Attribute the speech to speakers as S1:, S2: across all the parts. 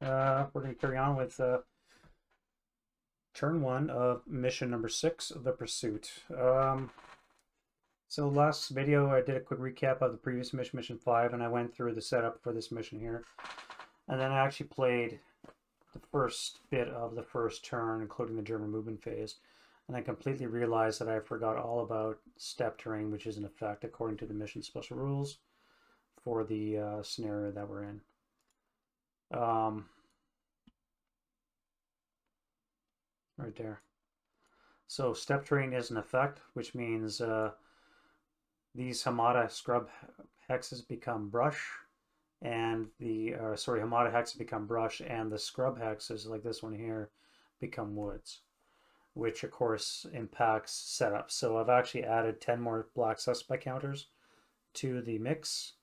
S1: We're going to carry on with turn 1 of mission number 6, The Pursuit. So last video I did a quick recap of the previous mission, mission 5, and I went through the setup for this mission here. And then I actually played the first bit of the first turn, including the German movement phase. And I completely realized that I forgot all about step terrain, which is in effect according to the mission special rules for the scenario that we're in. Right there. So step terrain is in effect, which means these Hamada scrub hexes become brush, and the Hamada hexes become brush, and the scrub hexes, like this one here, become woods, which of course impacts setup. So I've actually added 10 more black suspect counters to the mix.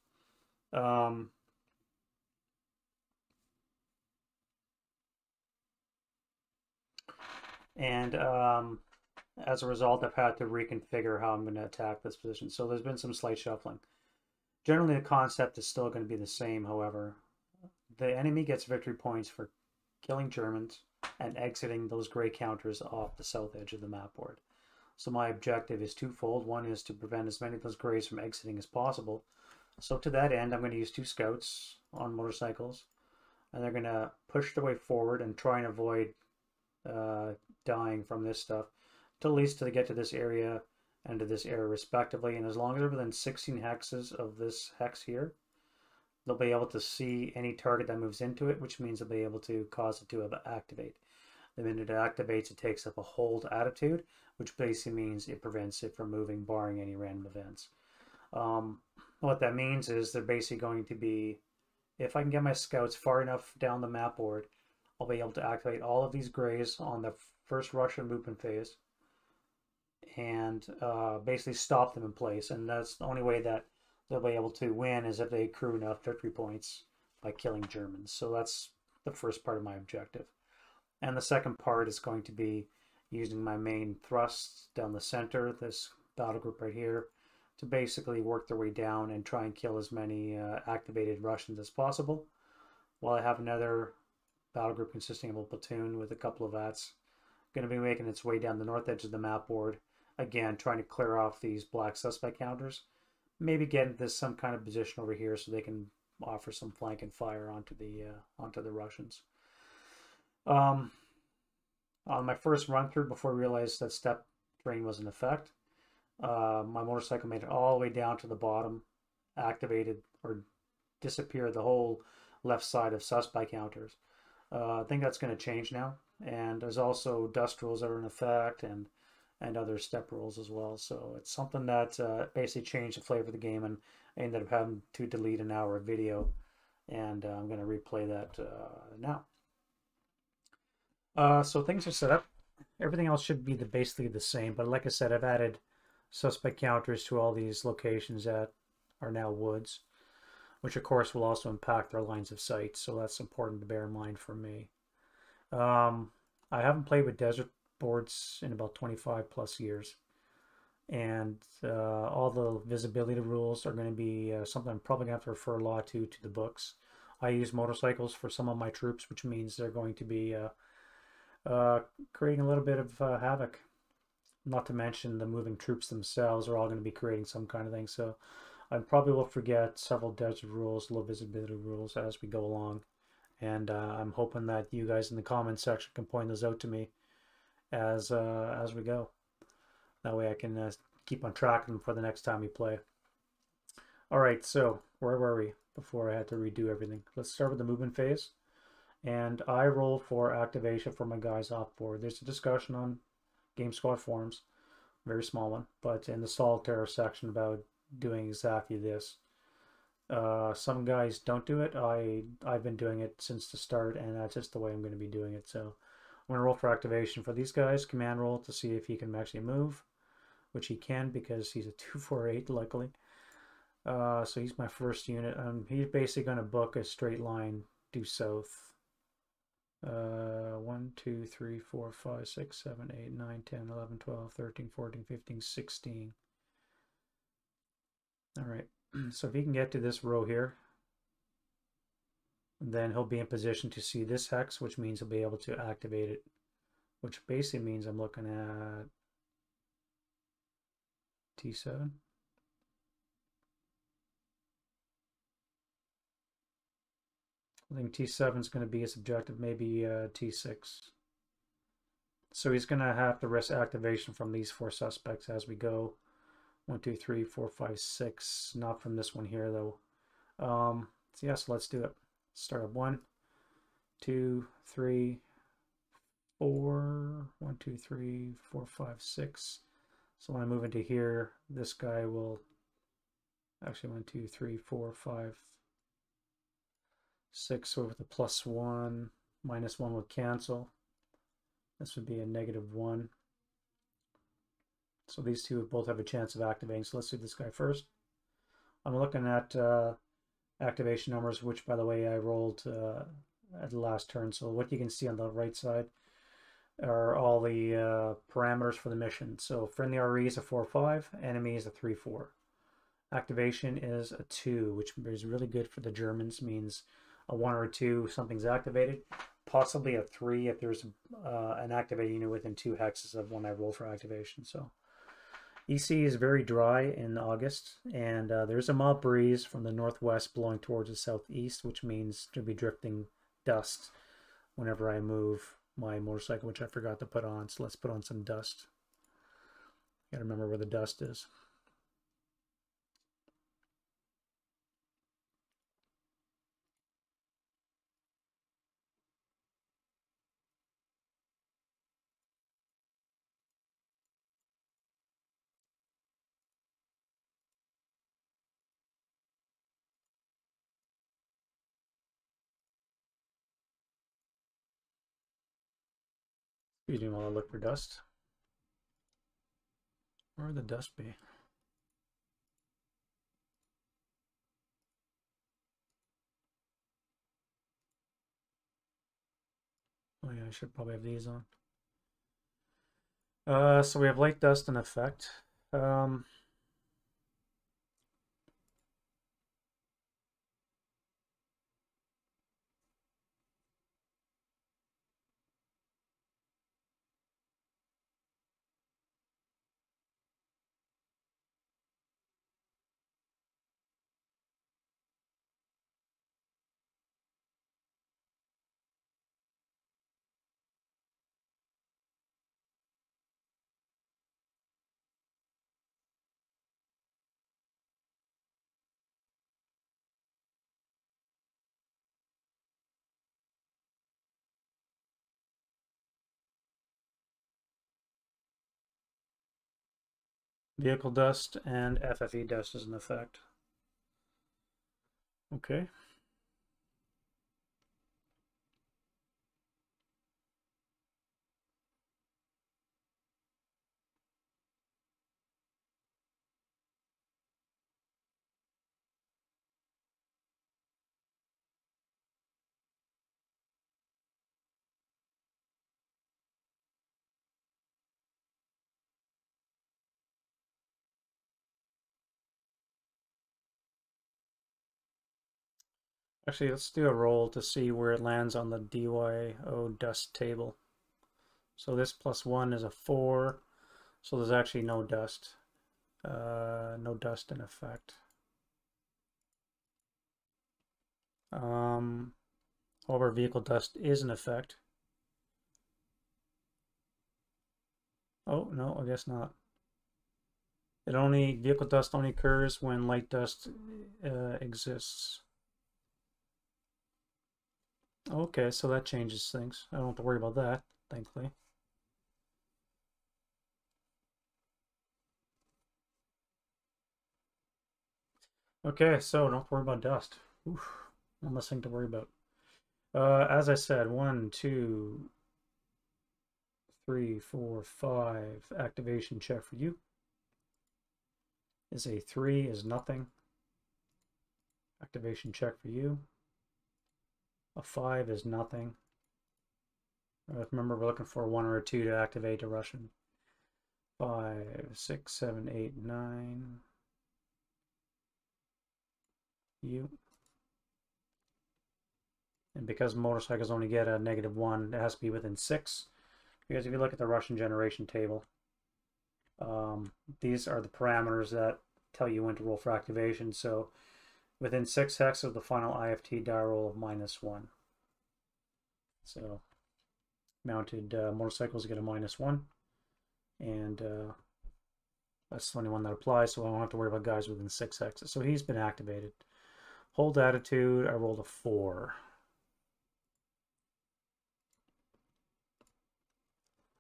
S1: And as a result, I've had to reconfigure how I'm going to attack this position. So there's been some slight shuffling. Generally, the concept is still going to be the same, however. The enemy gets victory points for killing Germans and exiting those gray counters off the south edge of the map board. So my objective is twofold. One is to prevent as many of those grays from exiting as possible. So to that end, I'm going to use 2 scouts on motorcycles, and they're going to push their way forward and try and avoid dying from this stuff till at least to get to this area and to this area respectively. And as long as they're within 16 hexes of this hex here, they'll be able to see any target that moves into it, which means they'll be able to cause it to activate. The minute it activates, it takes up a hold attitude, which basically means it prevents it from moving, barring any random events. What that means is they're basically going to be, if I can get my scouts far enough down the map board, I'll be able to activate all of these grays on the first Russian movement phase and basically stop them in place. And that's the only way that they'll be able to win, is if they accrue enough victory points by killing Germans. So that's the first part of my objective. And the second part is going to be using my main thrusts down the center, this battle group right here, to basically work their way down and try and kill as many activated Russians as possible, while I have another battle group consisting of a platoon with a couple of VATs going to be making its way down the north edge of the map board, again trying to clear off these black suspect counters, maybe get into some kind of position over here so they can offer some flank and fire onto the Russians. On my first run through, before I realized that step terrain was in effect, my motorcycle made it all the way down to the bottom, activated or disappeared the whole left side of suspect counters. I think that's going to change now, and there's also dust rules that are in effect, and other step rules as well. So it's something that basically changed the flavor of the game, and I ended up having to delete an hour of video, and I'm going to replay that now. So things are set up. Everything else should be basically the same, but like I said, I've added suspect counters to all these locations that are now woods, which of course will also impact their lines of sight. So that's important to bear in mind for me. I haven't played with desert boards in about 25 plus years, and all the visibility rules are going to be something I'm probably going to have to refer a lot to the books. I use motorcycles for some of my troops, which means they're going to be creating a little bit of havoc. Not to mention the moving troops themselves are all going to be creating some kind of thing. So I probably will forget several desert rules, low visibility rules as we go along. And I'm hoping that you guys in the comments section can point those out to me as we go. That way I can keep on track of them for the next time we play. All right, so where were we before I had to redo everything? Let's start with the movement phase. And I roll for activation for my guys off board. There's a discussion on Game Squad forums, very small one, but in the solitaire section about doing exactly this. Some guys don't do it. I've been doing it since the start, and that's just the way I'm going to be doing it. So I'm going to roll for activation for these guys, command roll to see if he can actually move, which he can because he's a 248 luckily. So he's my first unit. He's basically going to book a straight line due south. 1, 2, 3, 4, 5, 6, 7, 8, 9, 10, 11, 12, 13, 14, 15, 16. All right, so if he can get to this row here, then he'll be in position to see this hex, which means he'll be able to activate it, which basically means I'm looking at T7. I think T7 is going to be his objective, maybe T6. So he's going to have to risk activation from these 4 suspects as we go. 1, 2, 3, 4, 5, 6. Not from this one here, though. So yeah, so let's do it. Start up 1, 2, 3, 4. 1, 2, 3, 4, 5, 6. So when I move into here, this guy will actually 1, 2, 3, 4, 5, 6. So with the +1, -1 would cancel. This would be a -1. So these two both have a chance of activating. So let's do this guy first. I'm looking at activation numbers, which by the way I rolled at the last turn. So what you can see on the right side are all the parameters for the mission. So friendly RE is a 4-5, enemy is a 3-4. Activation is a 2, which is really good for the Germans. Means a 1 or a 2, something's activated. Possibly a 3 if there's an activated unit within 2 hexes of when I roll for activation. So EC is very dry in August, and there's a mild breeze from the northwest blowing towards the southeast, which means to be drifting dust whenever I move my motorcycle, which I forgot to put on. So let's put on some dust. Gotta remember where the dust is. Excuse me while I look for dust. Where would the dust be? Oh yeah, I should probably have these on. So we have light dust in effect. Vehicle dust and FFE dust is in effect. Okay. Actually, let's do a roll to see where it lands on the DYO dust table. So this +1 is a 4, so there's actually no dust. No dust in effect. However, vehicle dust is in effect. Oh, no, I guess not. Vehicle dust only occurs when light dust exists. Okay, so that changes things. I don't have to worry about that, thankfully. Okay, so don't worry about dust. Oof, one less thing to worry about. As I said, 1, 2, 3, 4, 5. Activation check for you. Is a 3 is nothing. Activation check for you. A 5 is nothing. Remember, we're looking for a 1 or a 2 to activate a Russian. 5, 6, 7, 8, 9. You. And because motorcycles only get a -1, it has to be within 6. Because if you look at the Russian generation table, these are the parameters that tell you when to roll for activation. So within 6 hex of the final IFT die roll of -1. So mounted motorcycles get a -1. And that's the only one that applies, so I don't have to worry about guys within 6 hexes. So he's been activated. Hold attitude, I rolled a 4.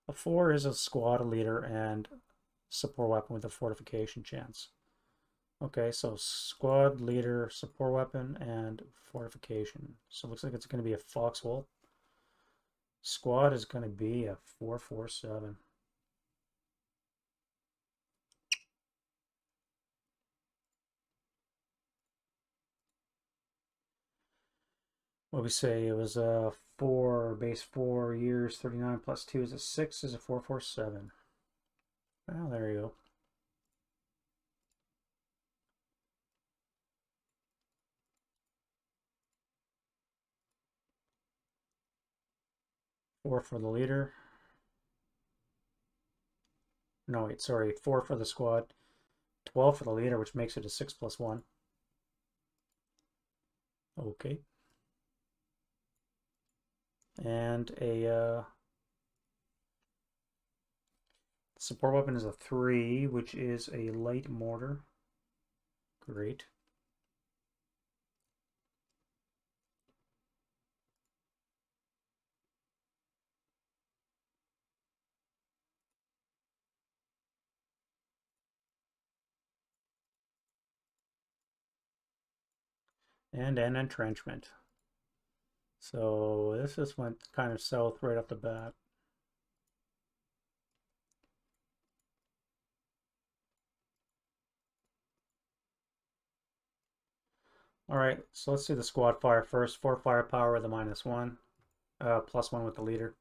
S1: A 4 is a squad, a leader, and support weapon with a fortification chance. Okay, so squad, leader, support weapon, and fortification. So it looks like it's going to be a foxhole. Squad is going to be a 447. What we say? It was a 4, base 4 years, 39 plus 2 is a 6, is a 447. Well, there you go. Four for the leader. No, wait, sorry. 4 for the squad. 12 for the leader, which makes it a 6 plus 1. Okay. And a support weapon is a 3, which is a light mortar. Great. And an entrenchment. So this just went kind of south right off the bat. All right, so let's do the squad fire first. 4 firepower with a -1, +1 with the leader.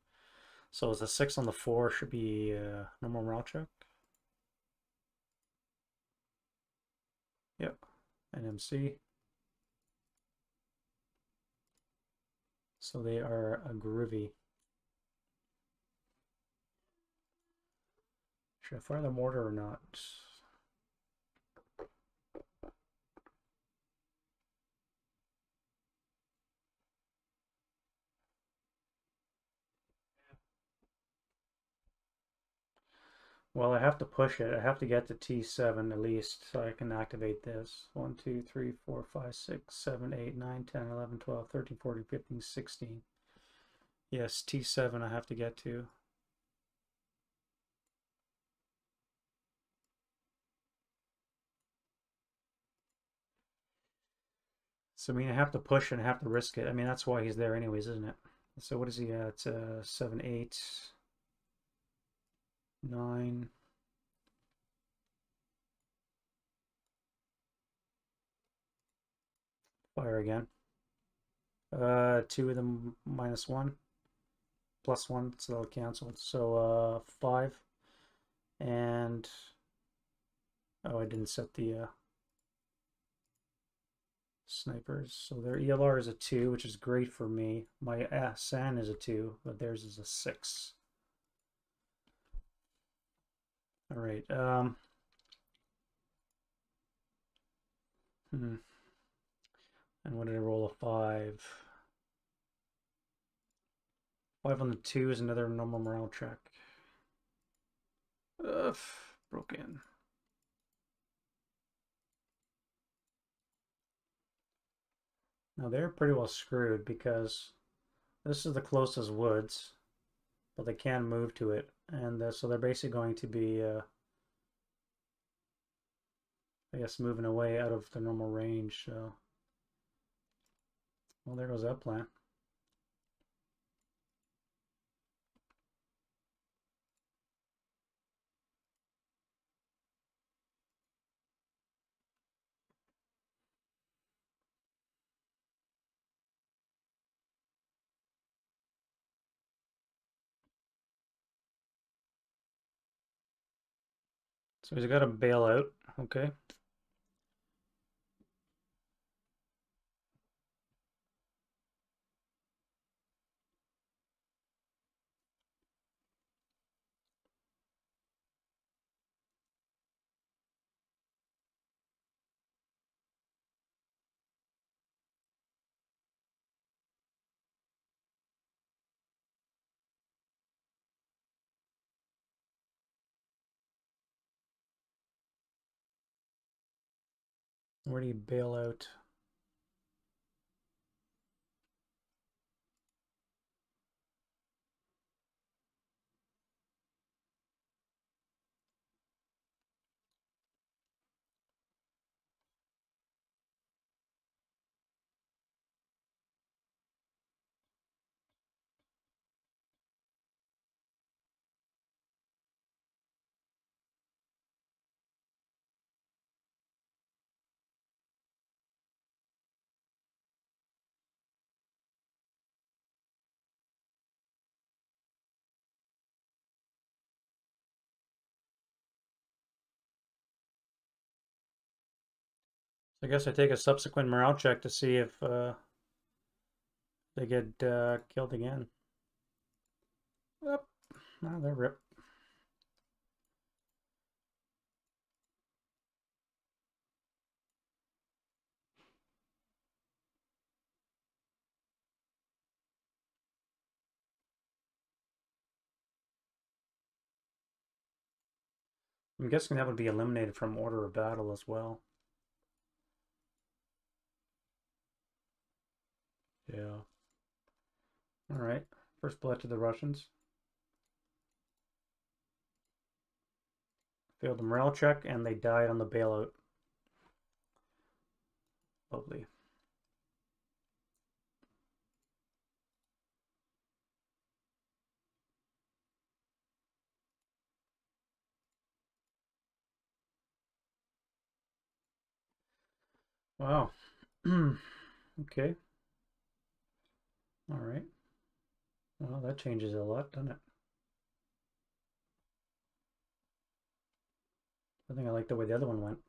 S1: So it's a 6 on the 4, should be normal morale check. Yep, NMC. So they are a groovy. Should I fire the mortar or not? Well, I have to push it. I have to get to T7 at least so I can activate this. 1, 2, 3, 4, 5, 6, 7, 8, 9, 10, 11, 12, 13, 14, 15, 16. Yes, T7 I have to get to. So, I mean, I have to push it and I have to risk it. I mean, that's why he's there anyways, isn't it? So what is he at? 7, 8, 9. Fire again. 2 of them -1. +1, so that'll cancel. So 5. And oh, I didn't set the snipers. So their ELR is a 2, which is great for me. My SAN is a 2, but theirs is a 6. All right. And what did I roll? A 5. 5 on the 2 is another normal morale check. Broken. Now they're pretty well screwed because this is the closest woods, but they can move to it, and so they're basically going to be, I guess, moving away out of the normal range. So, well, there goes that plan. So he's got to bail out. Okay. Where do you bail out? I guess I take a subsequent morale check to see if they get killed again. Oh, they're ripped. I'm guessing that would be eliminated from order of battle as well. Yeah. All right. First blood to the Russians. Failed the morale check, and they died on the bailout. Lovely. Wow. Okay. All right. Well, that changes a lot, doesn't it? I think I like the way the other one went.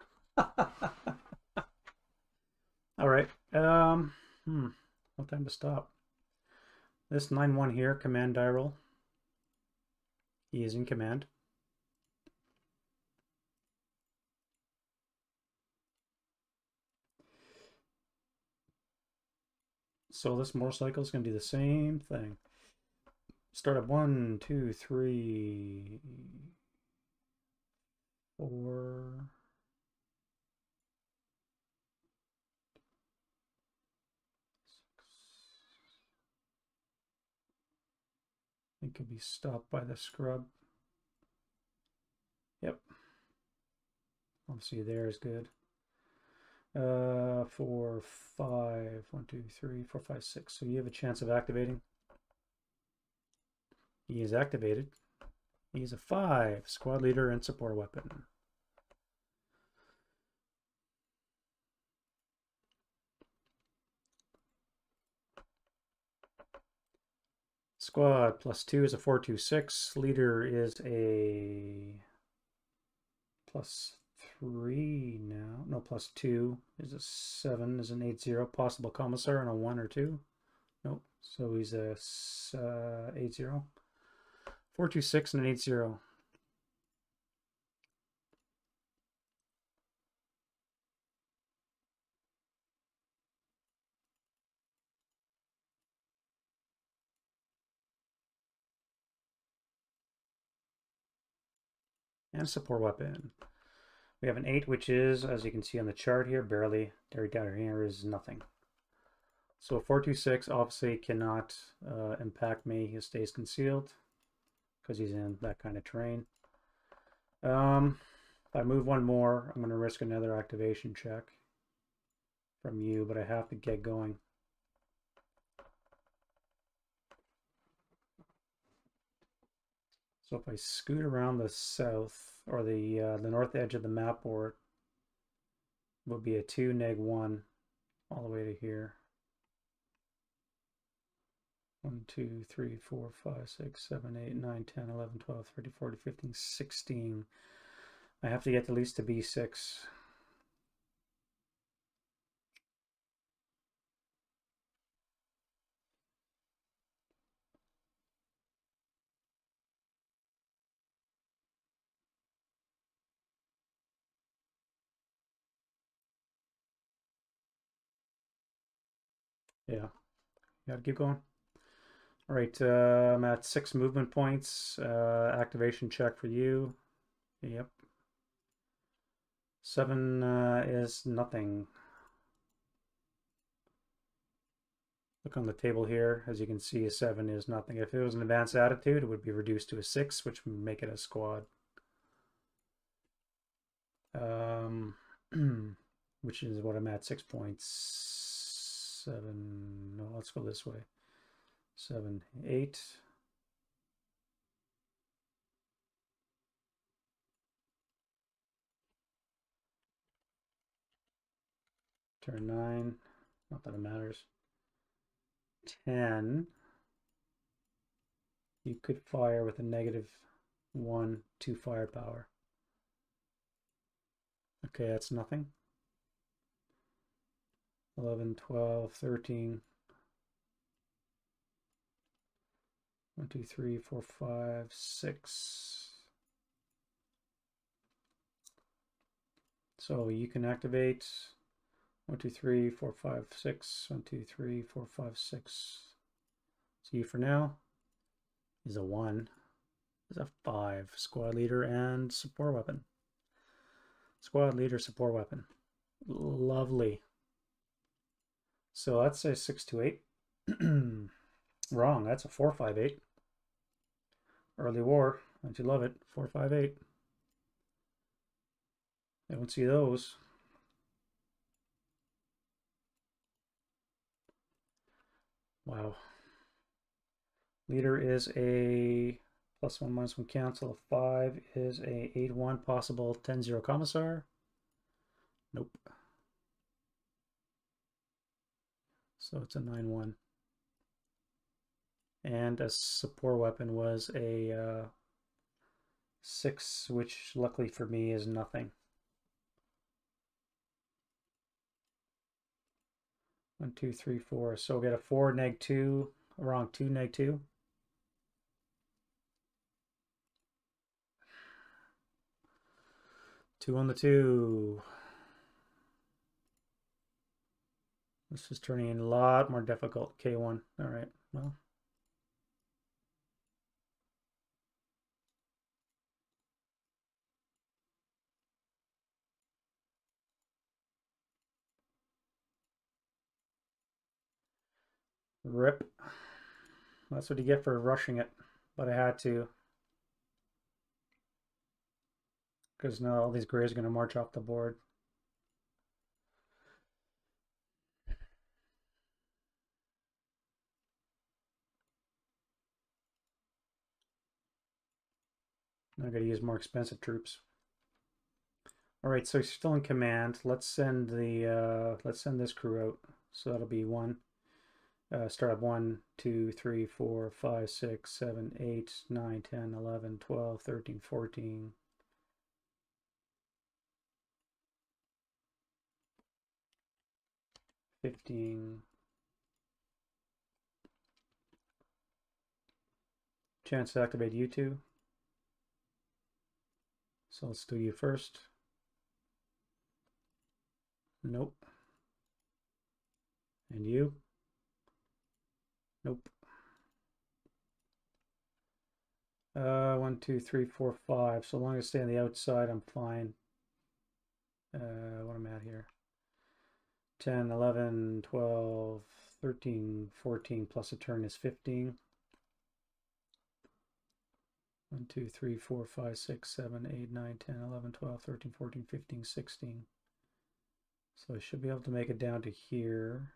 S1: All right. What time to stop? This 9-1 here, command die roll. He is in command. So this motorcycle is going to do the same thing. Start at 1, 2, 3, 4. It could be stopped by the scrub. Yep. Obviously there is good. 4, 5, 1, 2, 3, 4, 5, 6. So you have a chance of activating. He is activated. He's a 5, squad leader and support weapon. Squad +2 is a 426. Leader is a +3 now. No, +2 is a 7, is an 80. Possible commissar on a 1 or 2. Nope. So he's a 80. 426 and an 80. And support weapon. We have an 8, which is, as you can see on the chart here, barely. Right down here is nothing. So 426 obviously cannot impact me. He stays concealed because he's in that kind of terrain. If I move one more, I'm going to risk another activation check from you, but I have to get going. So if I scoot around the south or the north edge of the map board, it will be a 2, -1 all the way to here. 1, 2, 3, 4, 5, 6, 7, 8, 9, 10, 11, 12, 13, 14, 15, 16. I have to get at least to B6. Yeah, gotta keep going. All right, I'm at 6 movement points. Activation check for you. Yep. 7 is nothing. Look on the table here. As you can see, a 7 is nothing. If it was an advanced attitude, it would be reduced to a 6, which would make it a squad. Which is what I'm at, 6.7. No, let's go this way. 7, 8. Turn 9. Not that it matters. 10. You could fire with a -1, 2 firepower. Okay, that's nothing. 11, 12, 13. 1, 2, 3, 4, 5, 6. So you can activate 1, 2, 3, 4, 5, 6. 1, 2, 3, 4, 5, 6. So you for now is a 1. Is a 5. Squad leader and support weapon. Squad leader, support weapon. Lovely. So that's a 628. Wrong. That's a 458. Early war. Don't you love it? 458. I don't see those. Wow. Leader is a +1 -1 cancel. A 5 is a 8-1 possible 10-0 commissar. Nope. So it's a 9-1. And a support weapon was a 6, which luckily for me is nothing. 1, 2, 3, 4. So we'll get a 4, -2. Wrong, 2, -2. Two on the 2. This is turning in a lot more difficult. K1. All right. Well. Rip. That's what you get for rushing it. But I had to. Because now all these grays are going to march off the board. I got to use more expensive troops. All right, so he's still in command. Let's send this crew out. So that'll be 1. Start up 1, 2, 3, 4, 5, 6, 7, 8, 9, 10, 11, 12, 13, 14. 15. Chance to activate you two. So let's do you first. Nope. And you? Nope. 1, 2, 3, 4, 5. So long as I stay on the outside, I'm fine. What am I at here? 10, 11, 12, 13, 14 plus a turn is 15. 1, 2, 3, 4, 5, 6, 7, 8, 9, 10, 11, 12, 13, 14, 15, 16. So I should be able to make it down to here.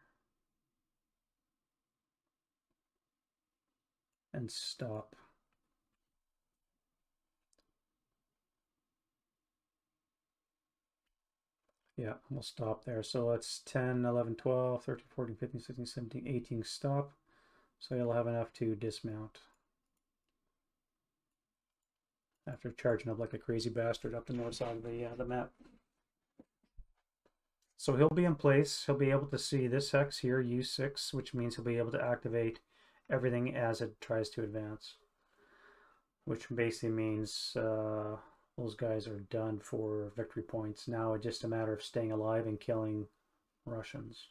S1: And stop. Yeah, we'll stop there. So it's 10, 11, 12, 13, 14, 15, 16, 17, 18, stop. So you'll have enough to dismount. After charging up like a crazy bastard up the north side of the map. So he'll be in place. He'll be able to see this hex here, U6, which means he'll be able to activate everything as it tries to advance. Which basically means those guys are done for victory points. Now it's just a matter of staying alive and killing Russians.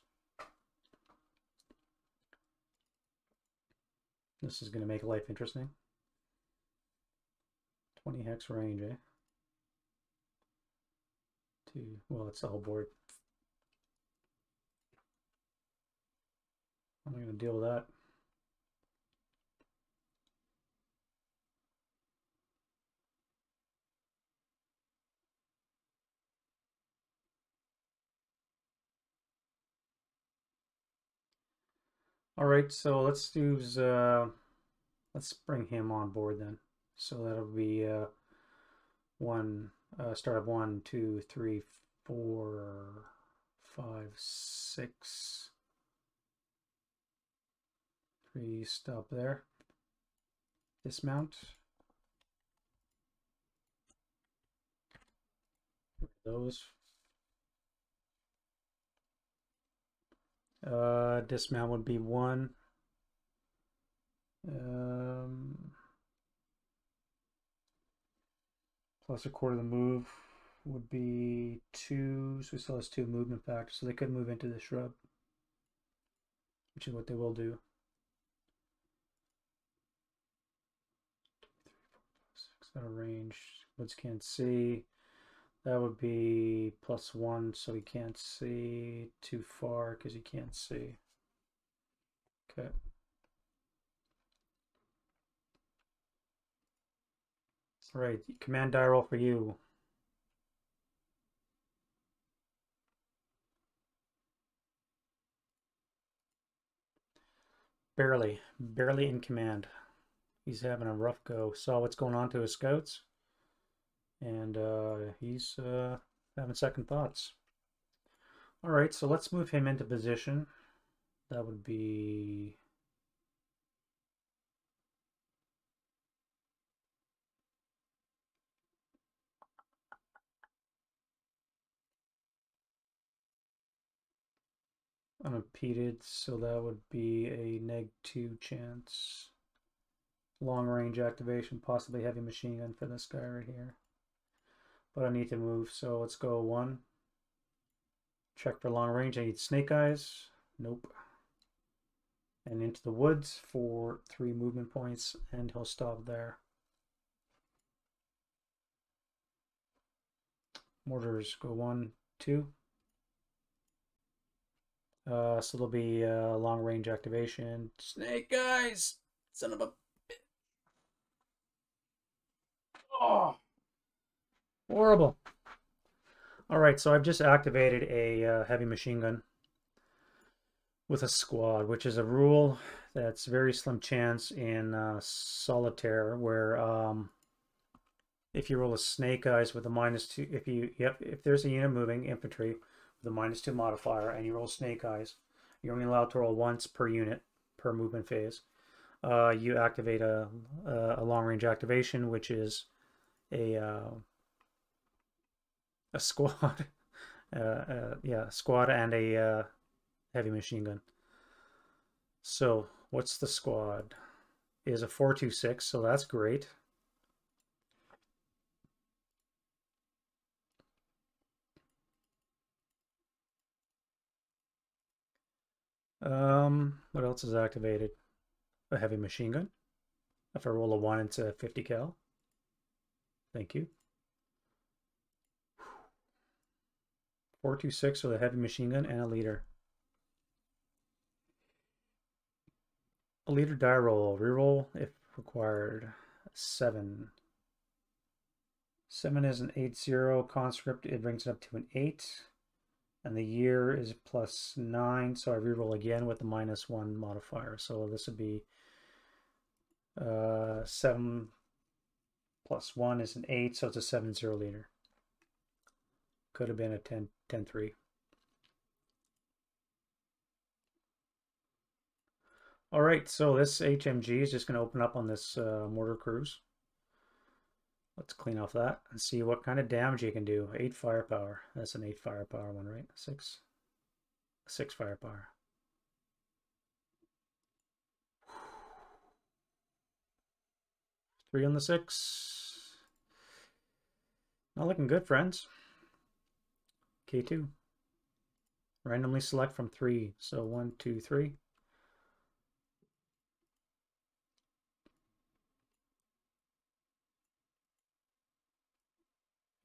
S1: This is going to make life interesting. 20 hex range, eh? well, it's all board. I'm going to deal with that. All right, so let's use let's bring him on board then. So that'll be start of 1, 2, 3, 4, 5, 6. 3, stop there. Dismount. Those. Dismount would be 1. Plus a quarter of the move would be 2. So he still has 2 movement factors. So they could move into the shrub, which is what they will do. 6 out of range. Woods can't see. That would be +1, so he can't see too far because he can't see. Okay. All right, command die roll for you. Barely in command. He's having a rough go. Saw what's going on to his scouts, and he's having second thoughts. All right, so let's move him into position. That would be unimpeded, so that would be a -2 chance. Long range activation, possibly heavy machine gun for this guy right here. But I need to move, so let's go 1. Check for long range. I need snake eyes. Nope. And into the woods for 3 movement points, and he'll stop there. Mortars go 1, 2. So there'll be long range activation. Snake eyes! Son of a bitch. Oh! Horrible. Alright, so I've just activated a heavy machine gun with a squad, which is a rule that's very slim chance in solitaire, where if you roll a snake eyes with a -2, if there's a unit moving, infantry, with a -2 modifier, and you roll snake eyes, you're only allowed to roll once per unit per movement phase. You activate a long range activation, which is a squad, squad and a heavy machine gun. So what's the squad? Is a 426, so that's great. What else is activated? A heavy machine gun. If I roll a 1, it's a 50 cal. Thank you. 426 with a heavy machine gun and a leader. A leader die roll. Reroll if required. 7. 7 is an 8-0 conscript. It brings it up to an 8. And the year is +9, so I reroll again with the -1 modifier. So this would be 7 + 1 is an 8, so it's a 7-0 leader. Could have been a 10-3. All right, so this HMG is just going to open up on this mortar cruise. Let's clean off that and see what kind of damage you can do. 8 firepower. That's an 8 firepower one, right? 6 firepower. Three on the 6. Not looking good, friends. K2. Randomly select from 3. So 1, 2, 3.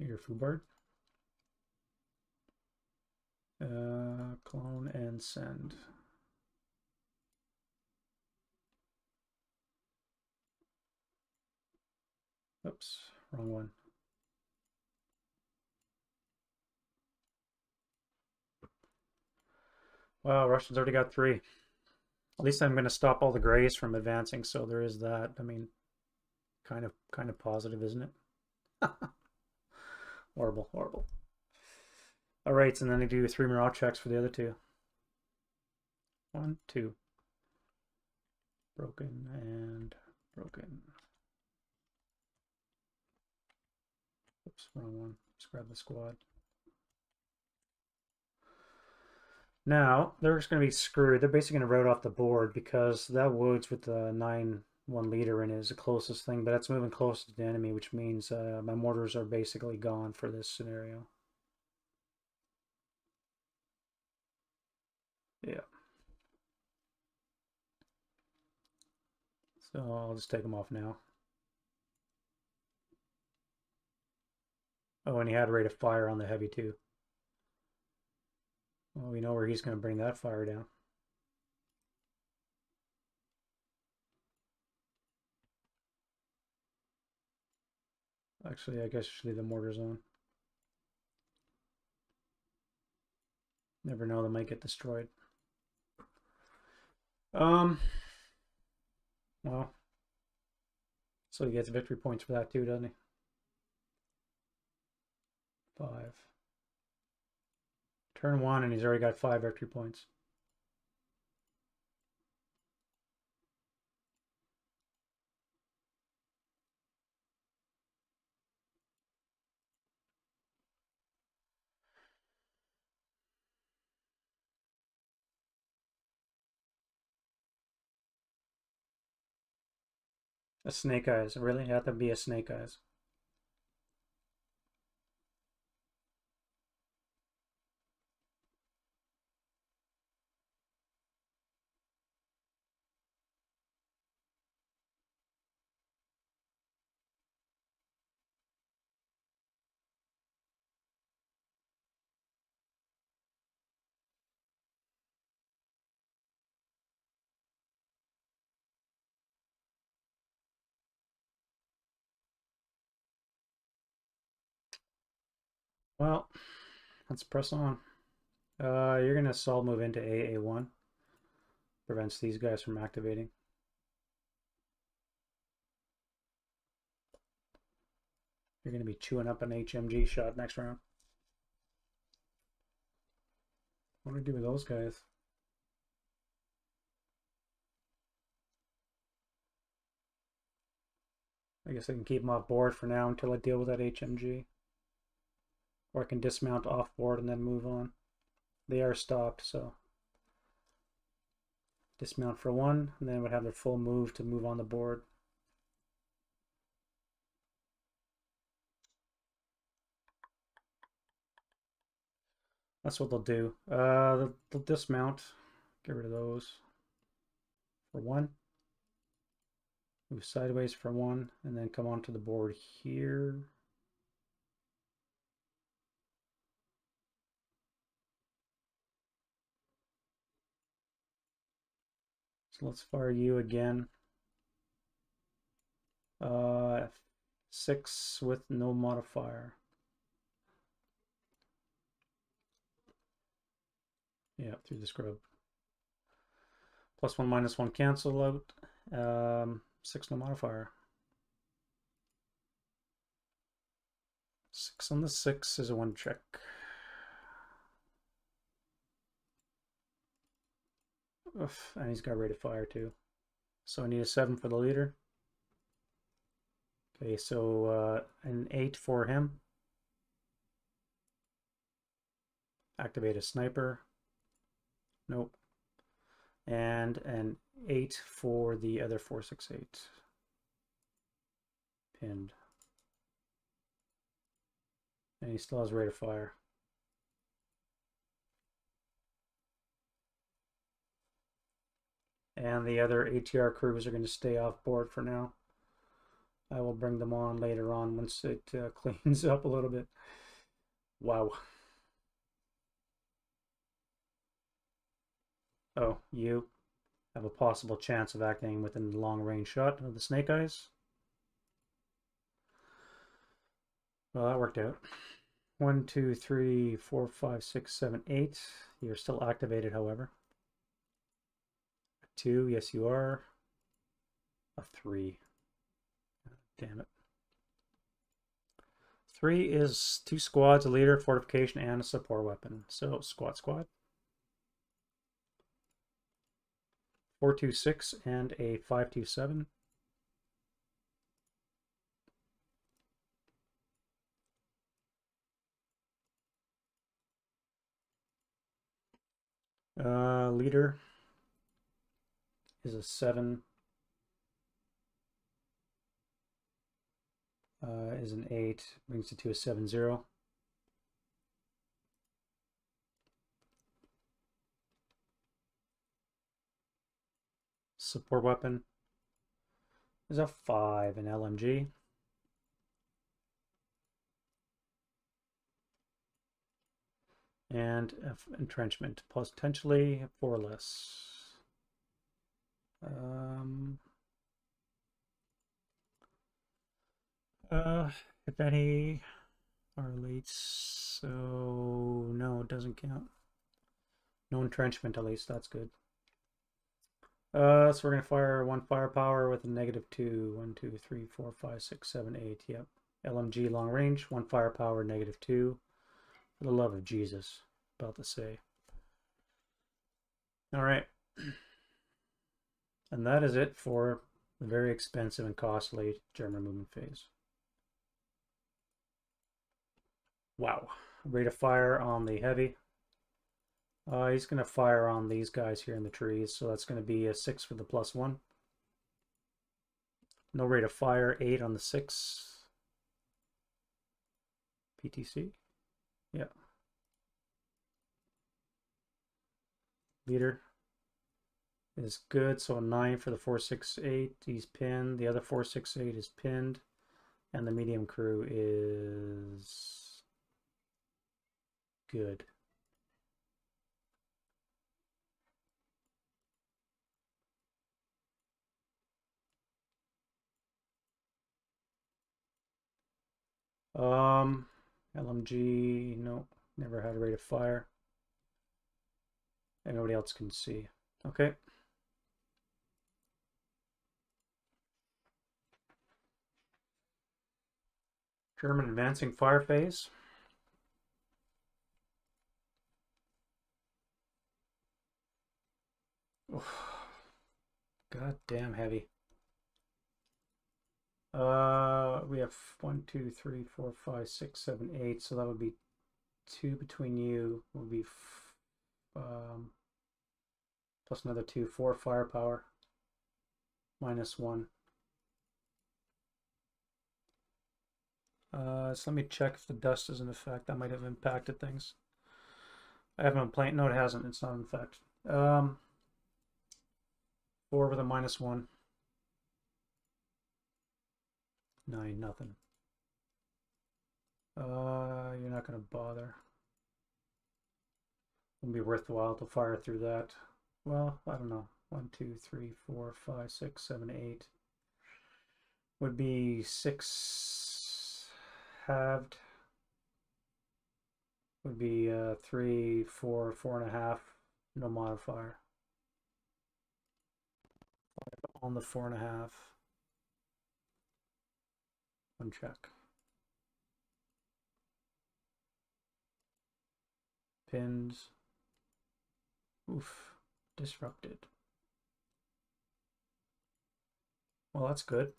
S1: Your foobard. Clone and send. Oops, wrong one. Wow, Russians already got 3. At least I'm going to stop all the grays from advancing, so there is that. I mean, kind of positive, isn't it? Horrible, horrible. All right, and then I do 3 morale checks for the other 2. 1, 2. Broken and broken. Oops, wrong one. Let's grab the squad. Now, they're just going to be screwed. They're basically going to route off the board because that woods with the 9-1 leader in it is the closest thing, but that's moving closer to the enemy, which means my mortars are basically gone for this scenario. Yeah. So I'll just take them off now. Oh, and he had a rate of fire on the heavy too. Well, we know where he's going to bring that fire down. Actually, I guess I should leave the mortars on. Never know, they might get destroyed. Well, so he gets victory points for that too, doesn't he? 5. Turn 1 and he's already got 5 victory points. A snake eyes, really? You have to be a snake eyes. Well, let's press on. You're going to solve move into AA1. Prevents these guys from activating. You're going to be chewing up an HMG shot next round. What do we do with those guys? I guess I can keep them off board for now until I deal with that HMG. Or I can dismount off board and then move on. They are stopped, so dismount for 1, and then would have their full move to move on the board. That's what they'll do. They'll dismount, get rid of those for 1. Move sideways for 1, and then come onto the board here. So let's fire you again. 6 with no modifier. Yeah, through the scrub. +1, -1 cancel out. 6 no modifier. 6 on the 6 is a 1 check. Oof, and he's got rate of fire too. So I need a 7 for the leader. Okay, so an 8 for him. Activate a sniper. Nope. And an 8 for the other 468. Pinned. And he still has rate of fire. And the other ATR crews are going to stay off board for now. I will bring them on later on once it cleans up a little bit. Wow. Oh, you have a possible chance of acting within the long-range shot of the snake eyes. Well, that worked out. 1, 2, 3, 4, 5, 6, 7, 8. You're still activated, however. A 2, yes you are. A 3. Damn it. 3 is 2 squads, a leader, fortification, and a support weapon. So squad. 426 and a 527. Leader is a 7. Is an 8. Brings it to a 7-0. Support weapon is a 5, an LMG. And entrenchment, potentially 4 less. If any are elites, so no, it doesn't count. No entrenchment, at least, that's good. So we're gonna fire 1 firepower with a -2. 1, 2, 3, 4, 5, 6, 7, 8. Yep. LMG long range, 1 firepower, -2. For the love of Jesus, about to say. All right. And that is it for the very expensive and costly German movement phase. Wow. Rate of fire on the heavy. He's going to fire on these guys here in the trees, so that's going to be a 6 for the +1. No rate of fire, 8 on the 6. PTC. Yeah. Leader is good, so a 9 for the 468. He's pinned. The other 468 is pinned. And the medium crew is good. LMG, no, never had a rate of fire. And nobody else can see. Okay. German advancing fire phase. God damn heavy. We have 1, 2, 3, 4, 5, 6, 7, 8. So that would be 2 between you. Would be plus another 2, 4 firepower. -1. So let me check if the dust is in effect. That might have impacted things. I haven't played. No, it hasn't. It's not in effect. 4 with a -1. 9, nothing. You're not going to bother. It'll be worthwhile to fire through that. Well, I don't know. 1, 2, 3, 4, 5, 6, 7, 8. Would be 6 halved. Would be 3, 4, 4.5. No modifier. 5 on the 4.5. 1 check. Pins. Oof. Disrupted. Well, that's good.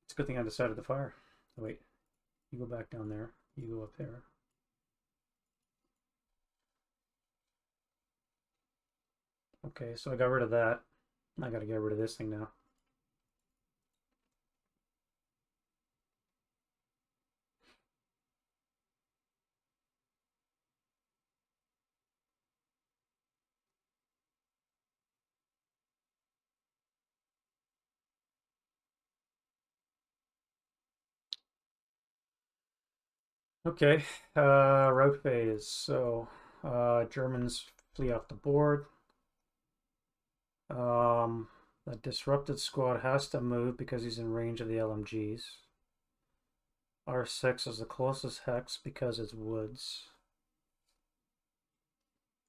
S1: It's a good thing I decided to fire. Oh, wait. You go back down there. You go up there. Okay, so I got rid of that. I gotta get rid of this thing now. Okay, route phase. So Germans flee off the board. The disrupted squad has to move because he's in range of the LMGs. R6 is the closest hex because it's woods.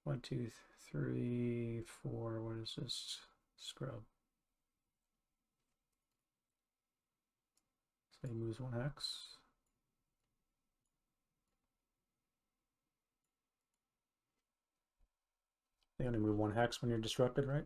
S1: 1, 2, 3, 4. What is this? Scrub. So he moves 1 hex. They only move 1 hex when you're disrupted, right?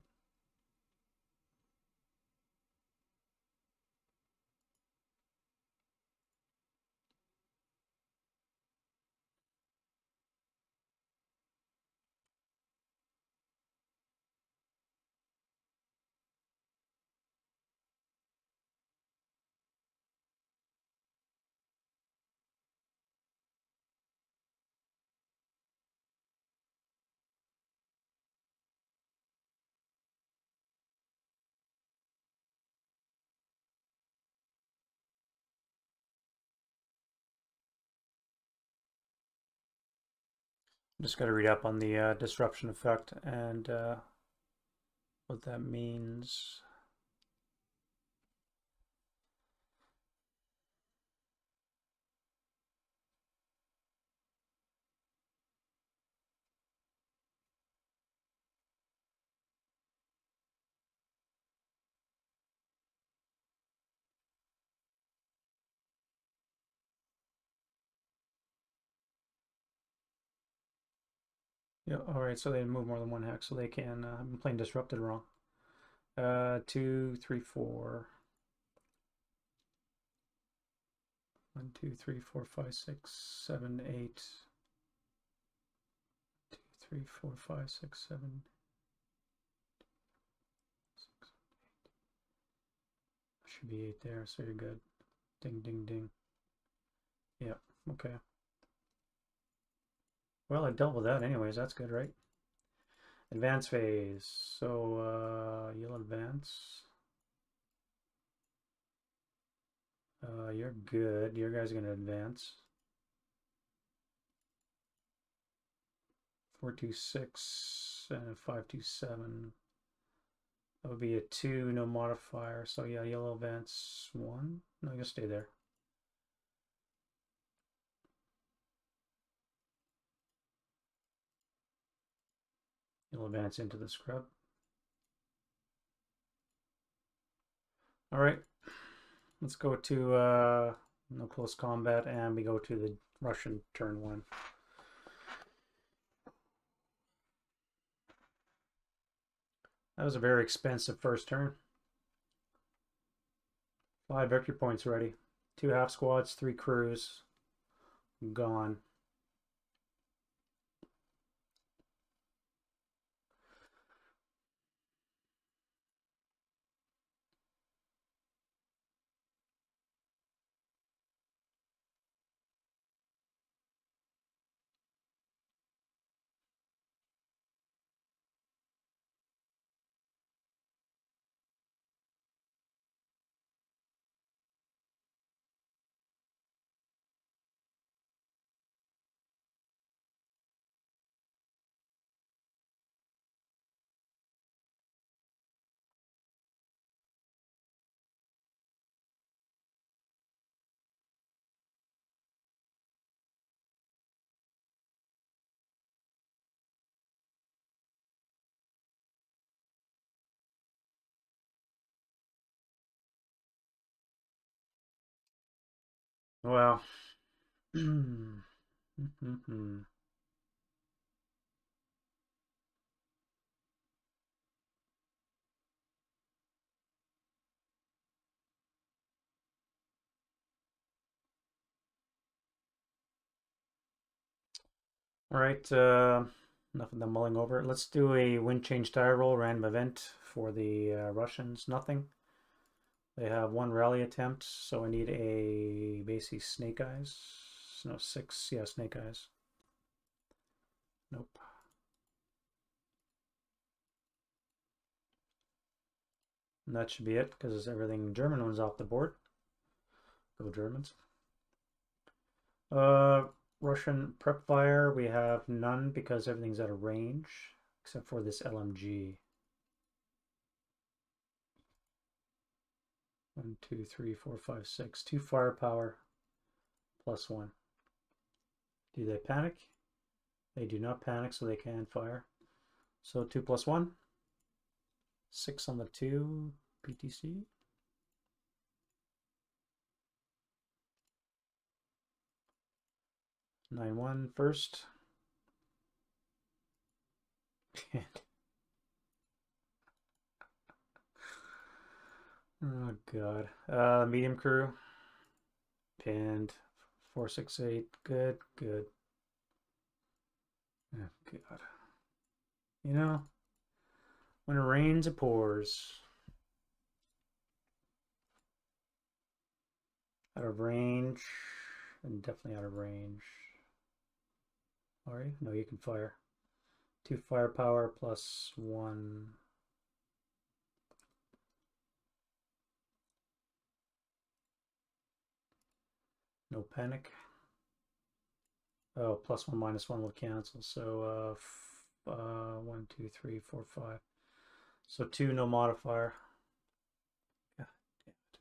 S1: Just got to read up on the disruption effect and what that means. Yeah, all right, so they move more than 1 hex, so they can, I'm playing disrupted wrong. 2, 3, 4. 1, 2, 3, 4, 5, 6, 7, 8. 2, 3, 4, 5, 6, 7. 6, 8. Should be 8 there, so you're good. Ding, ding, ding. Yeah, okay. Well, I dealt with that anyways, that's good, right? Advance phase. So, you'll advance. You're good. Your guys are going to advance. 426 and 527. That would be a 2, no modifier. So yeah, you'll advance 1. No, you'll stay there. You'll advance into the scrub. All right, let's go to no close combat, and we go to the Russian turn 1. That was a very expensive first turn. 5 victory points ready. 2 half squads, 3 crews. Gone. Well. All right, enough of them mulling over. Let's do a wind change tire roll, random event for the Russians. Nothing. They have 1 rally attempt, so I need a basically snake eyes. No, 6, yeah, snake eyes. Nope. And that should be it, because everything German was off the board. Go Germans. Russian prep fire, we have none because everything's out of range, except for this LMG. 1, 2, 3, 4, 5, 6. 2 firepower, +1. Do they panic? They do not panic, so they can fire. So 2 + 1. 6 on the 2, PTC. 9-1 first. Oh god. Medium crew. Pinned. 468. Good, good. Oh god. You know, when it rains, it pours. Out of range. And definitely out of range. Are you? No, you can fire. 2 firepower +1. No panic. Oh, +1 -1 will cancel. So 1, 2, 3, 4, 5. So 2, no modifier. God damn it.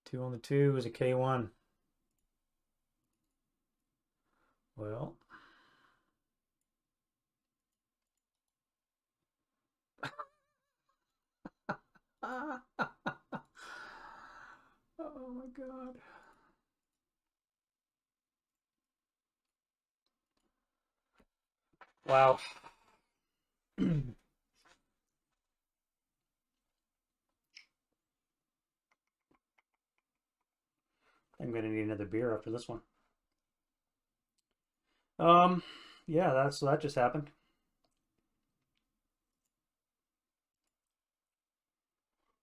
S1: 2 on the 2 is a K1. Well. Oh my god. Wow. I'm gonna need another beer after this one. Yeah, that just happened.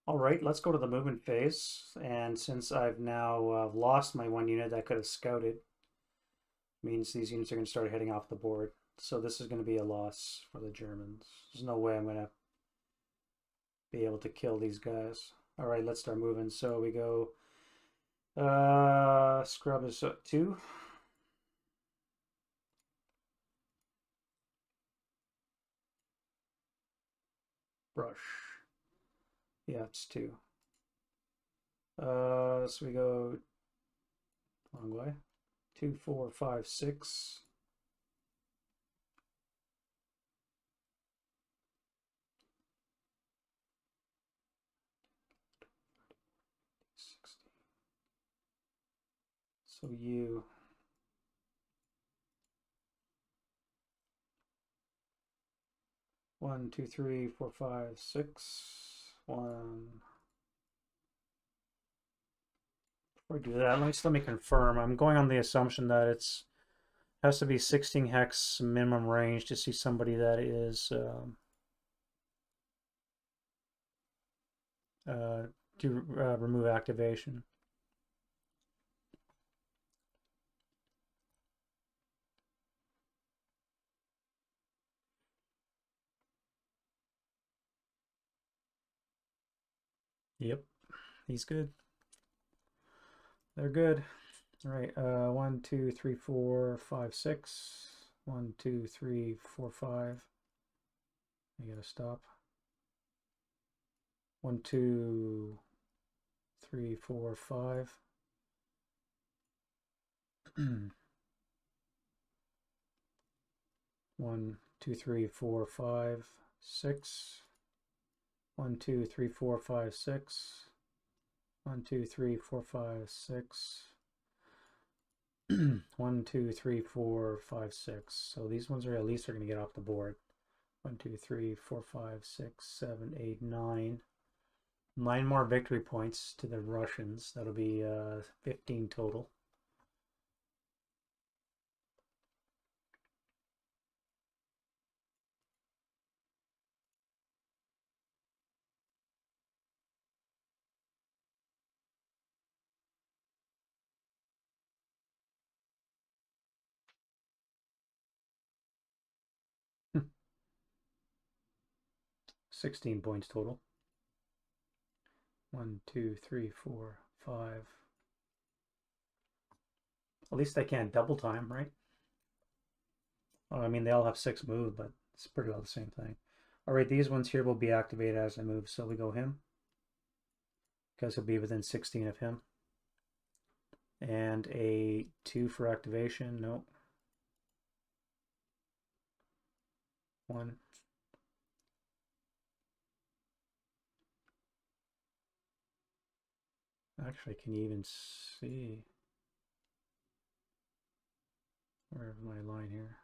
S1: All right, let's go to the movement phase. And since I've now lost my 1 unit that could have scouted, means these units are going to start heading off the board. So this is going to be a loss for the Germans. There's no way I'm going to be able to kill these guys. All right, let's start moving. So we go scrub is 2. Brush. Yeah, it's 2. So we go long way. 2, 4, 5, 6. So you 1, 2, 3, 4, 5, 6. 1. Before we do that, let me confirm. I'm going on the assumption that it's has to be 16 hex minimum range to see somebody that is to remove activation. Yep, he's good. They're good. All right, 1, 2, 3, 4, 5, 6. 1, 2, 3, 4, 5. You gotta stop. 1, 2, 3, 4, 5. 1, 2, 3, 4, 5, 6. 1, 2, 3, 4, 5, 6. 1, 2, 3, 4, 5, 6. 1, 2, 3, 4, 5, 6. So these ones are at least are going to get off the board. 1, 2, 3, 4, 5, 6, 7, 8, 9. 9 more victory points to the Russians. That'll be 15 total. Hmm. 16 points total. 1, 2, 3, 4, 5. At least they can't double time, right? Well, I mean, they all have 6 move, but it's pretty well the same thing. All right, these ones here will be activated as I move, so we go him. Because he'll be within 16 of him. And a 2 for activation, nope. 1. Actually, can you even see? Where's my line here?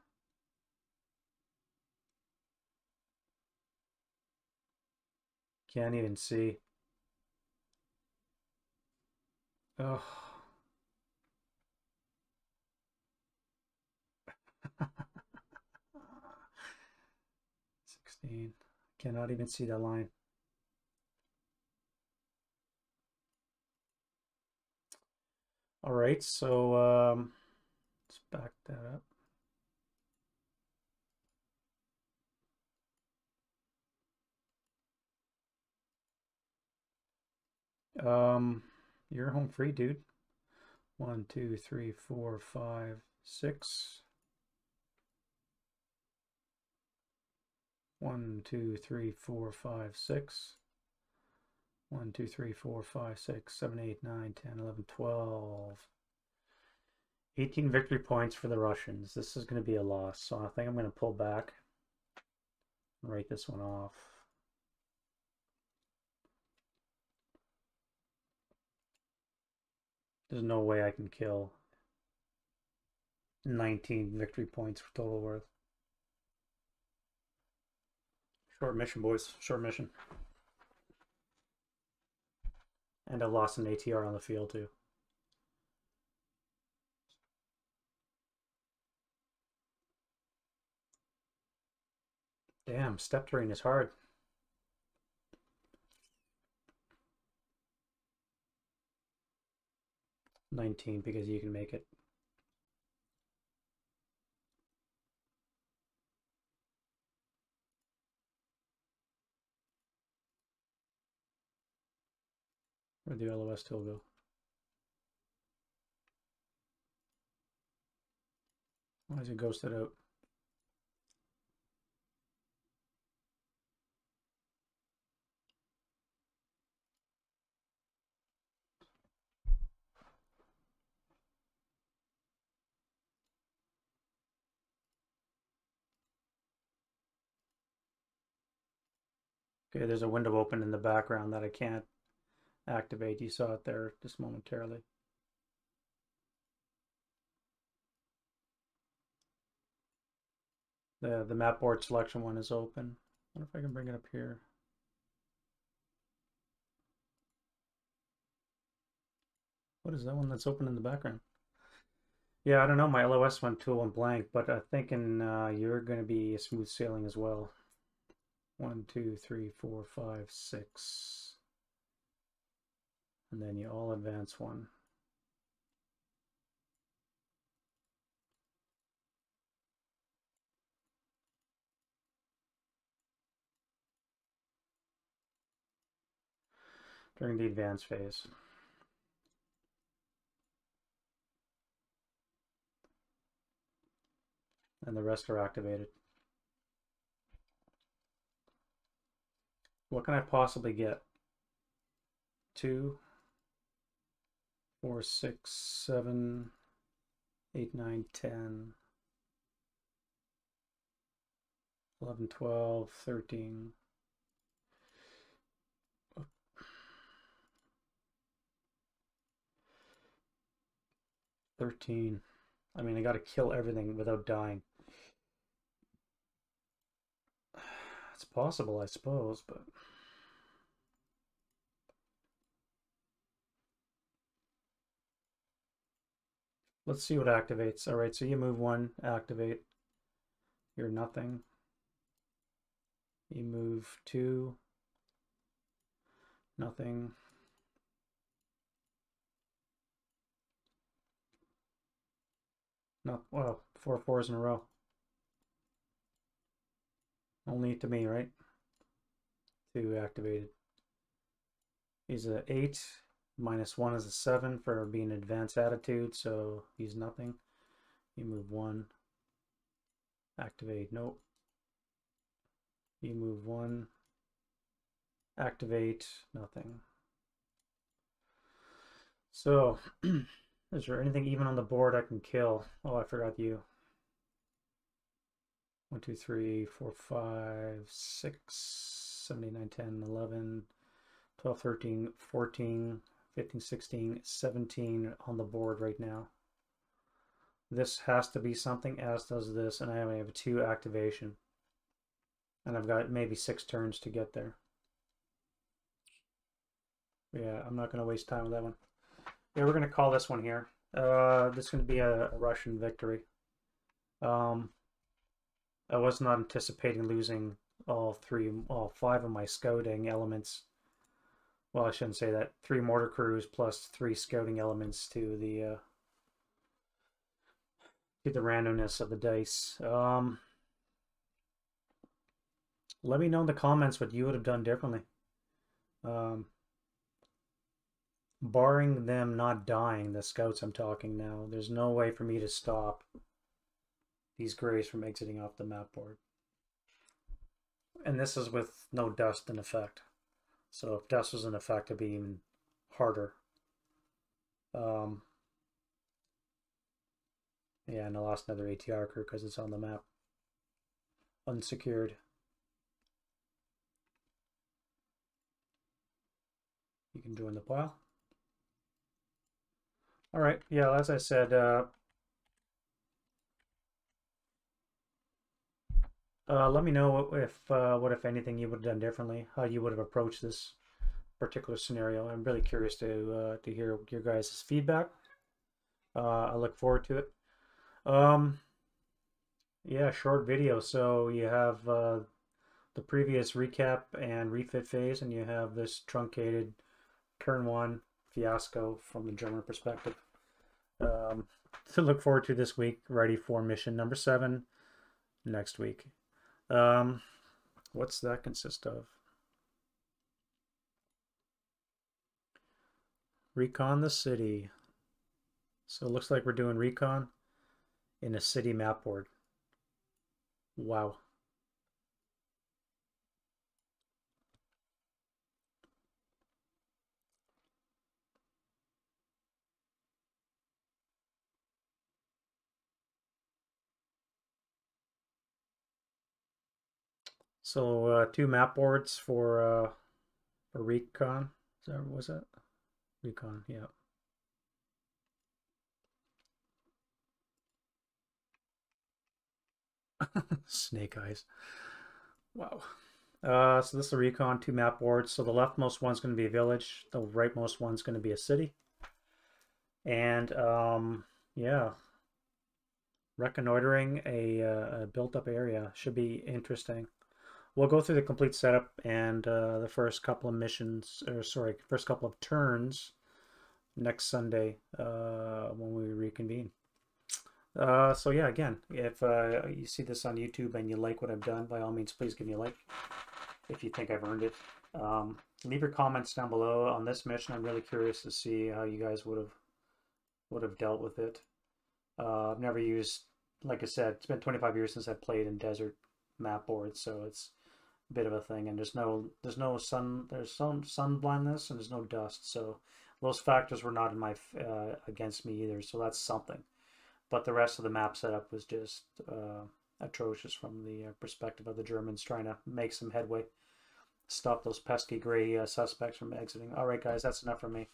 S1: Can't even see. Oh. Cannot even see that line. All right, so let's back that up. You're home free, dude. 1, 2, 3, 4, 5, 6. 1, 2, 3, 4, 5, 6. 1, 2, 3, 4, 5, 6, 7, 8, 9, 10, 11, 12. 18 victory points for the Russians. This is going to be a loss, so I think I'm going to pull back and write this one off. There's no way I can kill 19 victory points for total worth. Short mission, boys. Short mission. And I lost an ATR on the field, too. Damn, step terrain is hard. $19 because you can make it. Where'd the LOS tool go? Why is it ghosted out? Okay, there's a window open in the background that I can't activate. You saw it there just momentarily. The map board selection one is open. I wonder if I can bring it up here. What is that one that's open in the background? Yeah, I don't know. My LOS tool went blank, but I'm thinking you're going to be smooth sailing as well. 1, 2, 3, 4, 5, 6. And then you all advance 1. During the advance phase. And the rest are activated. What can I possibly get? 2, 4, 6, 7, 8, 9, 10, 11, 12, 13. 13. I mean, I got to kill everything without dying. It's possible, I suppose, but... Let's see what activates. All right, so you move 1, activate. You're nothing. You move 2, nothing. No, well, 4 4s in a row. Only to me, right? 2 activated. He's a 8, -1 is a 7 for being advanced attitude, so use nothing. You move 1. Activate, nope. You move 1. Activate, nothing. So, is there anything even on the board I can kill? Oh, I forgot you. 1, 2, 3, 4, 5, 6, 7, 8, 9, 10, 11, 12, 13, 14, 15, 16, 17 on the board right now. This has to be something, as does this, and I only have 2 activation. And I've got maybe 6 turns to get there. Yeah, I'm not going to waste time with that one. Yeah, we're going to call this one here. This is going to be a Russian victory. I was not anticipating losing all 5 of my scouting elements. Well, I shouldn't say that. 3 mortar crews plus 3 scouting elements to the randomness of the dice. Let me know in the comments what you would have done differently. Barring them not dying, the scouts I'm talking now, there's no way for me to stop these grays from exiting off the map board. And this is with no dust in effect. So if dust was in effect, it'd be even harder. Yeah, and I lost another ATR crew because it's on the map. Unsecured. You can join the pile. All right, yeah, as I said, let me know what if anything you would have done differently, how you would have approached this particular scenario. I'm really curious to hear your guys' feedback. I look forward to it. Yeah, short video. So you have the previous recap and refit phase, and you have this truncated turn 1 fiasco from the German perspective. To look forward to this week, ready for mission number 7 next week. What's that consist of? Recon the city. So it looks like we're doing recon in a city map board. Wow. So 2 map boards for recon. Was that recon? Yeah. Snake eyes. Wow. So this is a recon, 2 map boards. So the leftmost one's going to be a village. The rightmost one's going to be a city. And yeah, reconnoitering a built-up area should be interesting. We'll go through the complete setup and the first couple of missions, or sorry, first couple of turns next Sunday when we reconvene. So yeah, again, if you see this on YouTube and you like what I've done, by all means, please give me a like if you think I've earned it. Leave your comments down below on this mission. I'm really curious to see how you guys would have dealt with it. I've never used, like I said, it's been 25 years since I've played in desert map boards, so it's a bit of a thing. And there's some sun blindness and there's no dust, so those factors were not in my against me either. So that's something. But the rest of the map setup was just atrocious from the perspective of the Germans trying to make some headway, stop those pesky gray suspects from exiting. All right, guys, that's enough for me.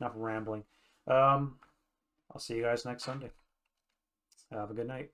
S1: Enough rambling. I'll see you guys next Sunday. Have a good night.